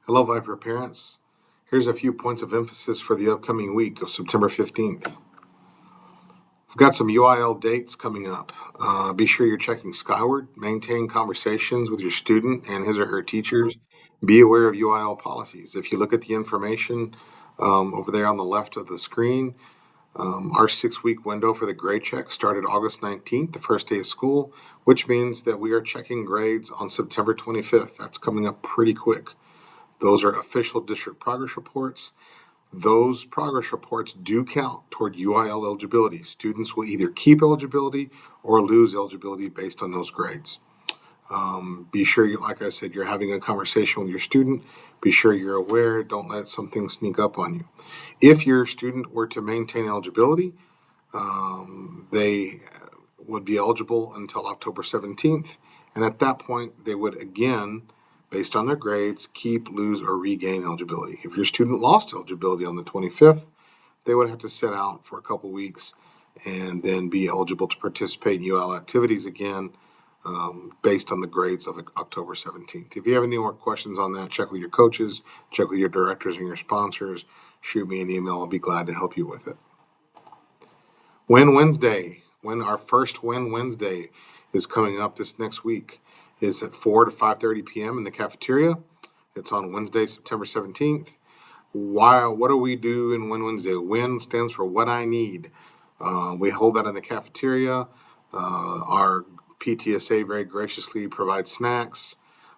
Hello, Viper parents. Here's a few points of emphasis for the upcoming week of September 15th. We've got some UIL dates coming up. Be sure you're checking Skyward. Maintain conversations with your student and his or her teachers. Be aware of UIL policies. If you look at the information over there on the left of the screen, our 6-week window for the grade check started August 19th, the first day of school, which means that we are checking grades on September 25th. That's coming up pretty quick. Those are official district progress reports. Those progress reports do count toward UIL eligibility. Students will either keep eligibility or lose eligibility based on those grades. Be sure, like I said, you're having a conversation with your student. Be sure you're aware. Don't let something sneak up on you. If your student were to maintain eligibility, they would be eligible until October 17th. And at that point, they would again, based on their grades, keep, lose, or regain eligibility. If your student lost eligibility on the 25th, they would have to sit out for a couple weeks and then be eligible to participate in UL activities again based on the grades of October 17th. If you have any more questions on that, check with your coaches, check with your directors and your sponsors, shoot me an email. I'll be glad to help you with it. Win Wednesday, our first Win Wednesday is coming up this next week. Is at 4 to 5:30 p.m. in the cafeteria. It's on Wednesday, September 17th. What do we do in Win Wednesday? WIN stands for What I Need. We hold that in the cafeteria. Our PTSA very graciously provides snacks.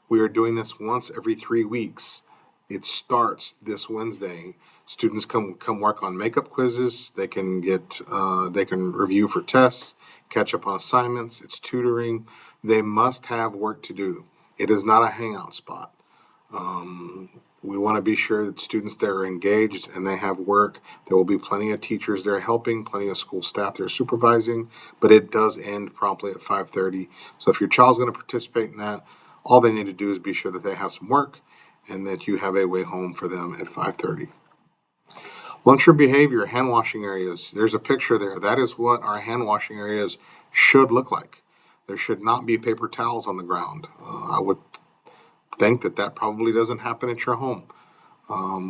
We are doing this once every 3 weeks. It starts this Wednesday. Students come work on makeup quizzes. They can review for tests, catch up on assignments. It's tutoring. They must have work to do. It is not a hangout spot. We want to be sure that students there are engaged and they have work. There will be plenty of teachers there helping, plenty of school staff there supervising, but it does end promptly at 5:30. So if your child's going to participate in that, all they need to do is be sure that they have some work and that you have a way home for them at 5:30. Lunchroom behavior, hand washing areas. There's a picture there. That is what our hand washing areas should look like. There should not be paper towels on the ground. I would think that probably doesn't happen at your home.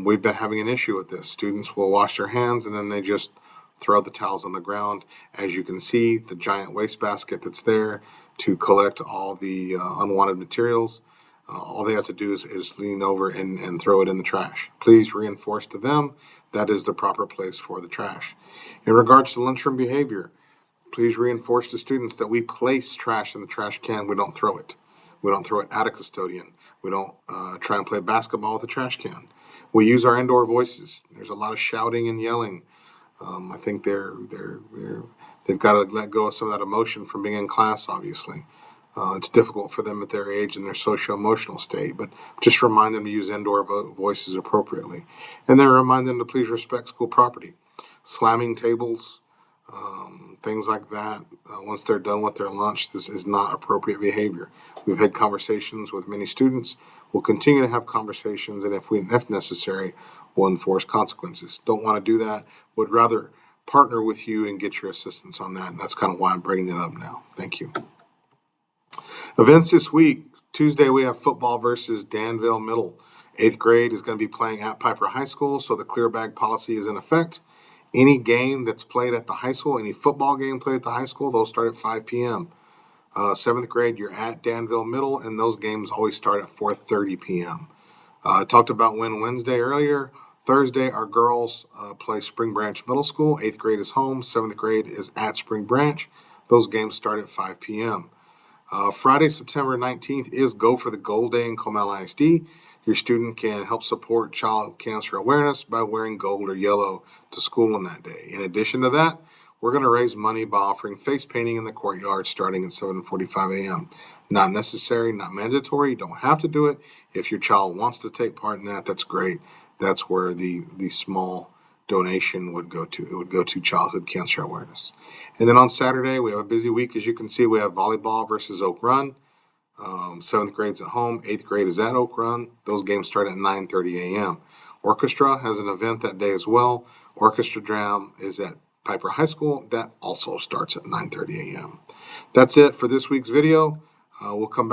We've been having an issue with this. Students will wash their hands and then they just throw the towels on the ground. As you can see, the giant wastebasket that's there to collect all the unwanted materials. All they have to do is lean over and throw it in the trash. Please reinforce to them that is the proper place for the trash. In regards to lunchroom behavior, please reinforce to students that we place trash in the trash can. We don't throw it. We don't throw it at a custodian. We don't try and play basketball with the trash can. We use our indoor voices. There's a lot of shouting and yelling. I think they've got to let go of some of that emotion from being in class, obviously. It's difficult for them at their age and their socio-emotional state, but just remind them to use indoor voices appropriately. And then remind them to please respect school property. Slamming tables, things like that, once they're done with their lunch, this is not appropriate behavior. We've had conversations with many students. We'll continue to have conversations, and if necessary, we'll enforce consequences. Don't want to do that. Would rather partner with you and get your assistance on that, and that's kind of why I'm bringing it up now. Thank you. Events this week. Tuesday, we have football versus Danville Middle. 8th grade is going to be playing at Piper High School, so the clear bag policy is in effect. Any game that's played at the high school, any football game played at the high school, those start at 5 p.m. 7th grade, you're at Danville Middle, and those games always start at 4:30 p.m. I talked about Win Wednesday earlier. Thursday, our girls play Spring Branch Middle School. 8th grade is home. 7th grade is at Spring Branch. Those games start at 5 p.m. Friday, September 19th is Go for the Gold Day in Comal ISD. Your student can help support child cancer awareness by wearing gold or yellow to school on that day. In addition to that, we're going to raise money by offering face painting in the courtyard starting at 7:45 a.m. Not necessary, not mandatory. You don't have to do it. If your child wants to take part in that, that's great. That's where the small donation would go to. It would go to childhood cancer awareness. And then on Saturday, we have a busy week. As you can see, we have volleyball versus Oak Run. 7th grade's at home. 8th grade is at Oak Run. Those games start at 9:30 a.m. Orchestra has an event that day as well. Orchestra Jam is at Piper High School. That also starts at 9:30 a.m. That's it for this week's video. We'll come back.